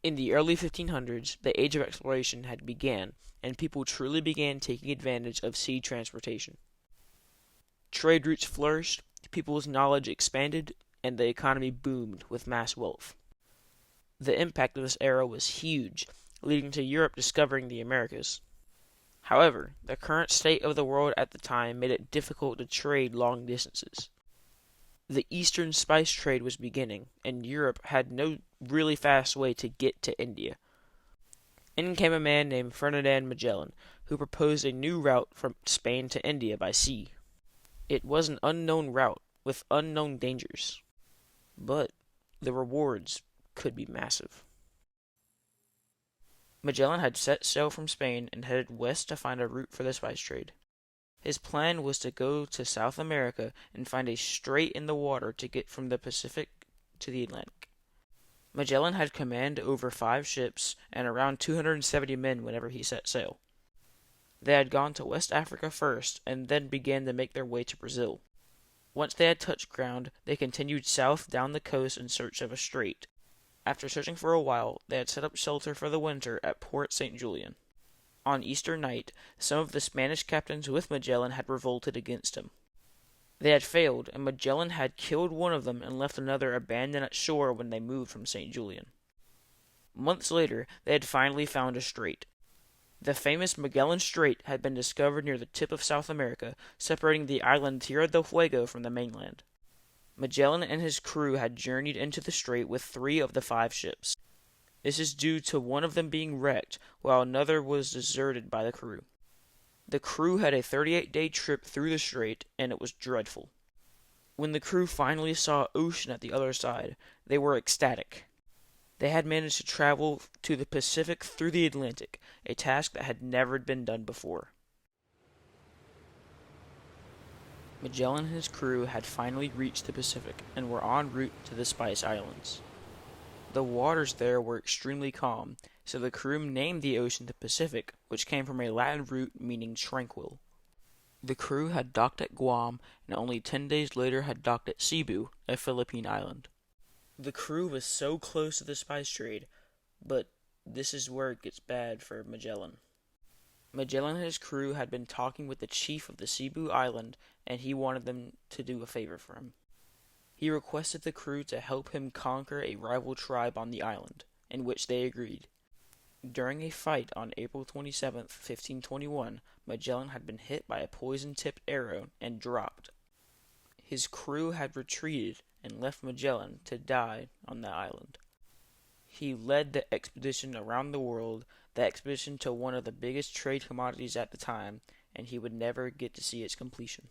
In the early 1500s, the age of exploration had began, and people truly began taking advantage of sea transportation. Trade routes flourished, people's knowledge expanded, and the economy boomed with mass wealth. The impact of this era was huge, leading to Europe discovering the Americas. However, the current state of the world at the time made it difficult to trade long distances. The Eastern spice trade was beginning, and Europe had no really fast way to get to India. In came a man named Ferdinand Magellan, who proposed a new route from Spain to India by sea. It was an unknown route, with unknown dangers. But the rewards could be massive. Magellan had set sail from Spain and headed west to find a route for the spice trade. His plan was to go to South America and find a strait in the water to get from the Pacific to the Atlantic. Magellan had command over 5 ships and around 270 men whenever he set sail. They had gone to West Africa first and then began to make their way to Brazil. Once they had touched ground, they continued south down the coast in search of a strait. After searching for a while, they had set up shelter for the winter at Port St. Julian. On Easter night, some of the Spanish captains with Magellan had revolted against him. They had failed, and Magellan had killed one of them and left another abandoned at shore when they moved from St. Julian. Months later, they had finally found a strait. The famous Magellan Strait had been discovered near the tip of South America, separating the island Tierra del Fuego from the mainland. Magellan and his crew had journeyed into the strait with 3 of the 5 ships. This is due to one of them being wrecked, while another was deserted by the crew. The crew had a 38-day trip through the strait, and it was dreadful. When the crew finally saw ocean at the other side, they were ecstatic. They had managed to travel to the Pacific through the Atlantic, a task that had never been done before. Magellan and his crew had finally reached the Pacific and were en route to the Spice Islands. The waters there were extremely calm, so the crew named the ocean the Pacific, which came from a Latin root meaning tranquil. The crew had docked at Guam and only 10 days later had docked at Cebu, a Philippine island. The crew was so close to the spice trade, but this is where it gets bad for Magellan. Magellan and his crew had been talking with the chief of the Cebu island, and he wanted them to do a favor for him. He requested the crew to help him conquer a rival tribe on the island, in which they agreed. During a fight on April 27, 1521, Magellan had been hit by a poison-tipped arrow and dropped. His crew had retreated and left Magellan to die on the island. He led the expedition around the world, the expedition to one of the biggest trade commodities at the time, and he would never get to see its completion.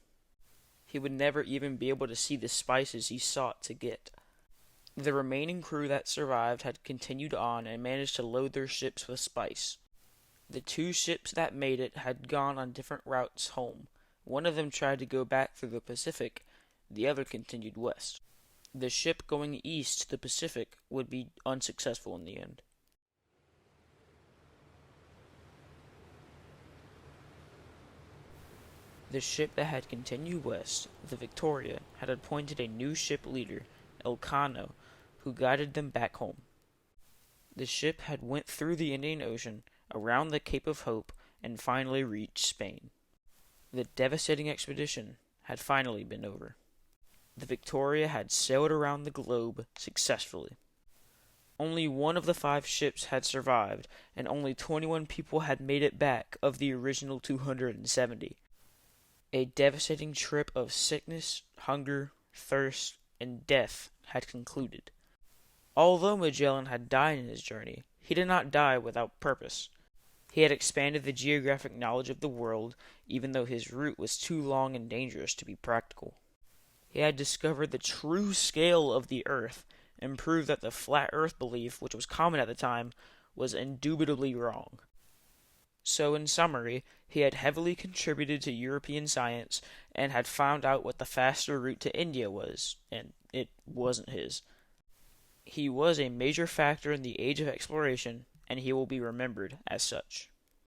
He would never even be able to see the spices he sought to get. The remaining crew that survived had continued on and managed to load their ships with spice. The 2 ships that made it had gone on different routes home. One of them tried to go back through the Pacific, the other continued west. The ship going east to the Pacific would be unsuccessful in the end. The ship that had continued west, the Victoria, had appointed a new ship leader, Elcano, who guided them back home. The ship had went through the Indian Ocean, around the Cape of Hope, and finally reached Spain. The devastating expedition had finally been over. The Victoria had sailed around the globe successfully. Only one of the 5 ships had survived, and only 21 people had made it back of the original 270. A devastating trip of sickness, hunger, thirst, and death had concluded. Although Magellan had died in his journey, he did not die without purpose. He had expanded the geographic knowledge of the world, even though his route was too long and dangerous to be practical. He had discovered the true scale of the Earth, and proved that the flat Earth belief, which was common at the time, was indubitably wrong. So, in summary, he had heavily contributed to European science, and had found out what the faster route to India was, and it wasn't his. He was a major factor in the age of exploration, and he will be remembered as such.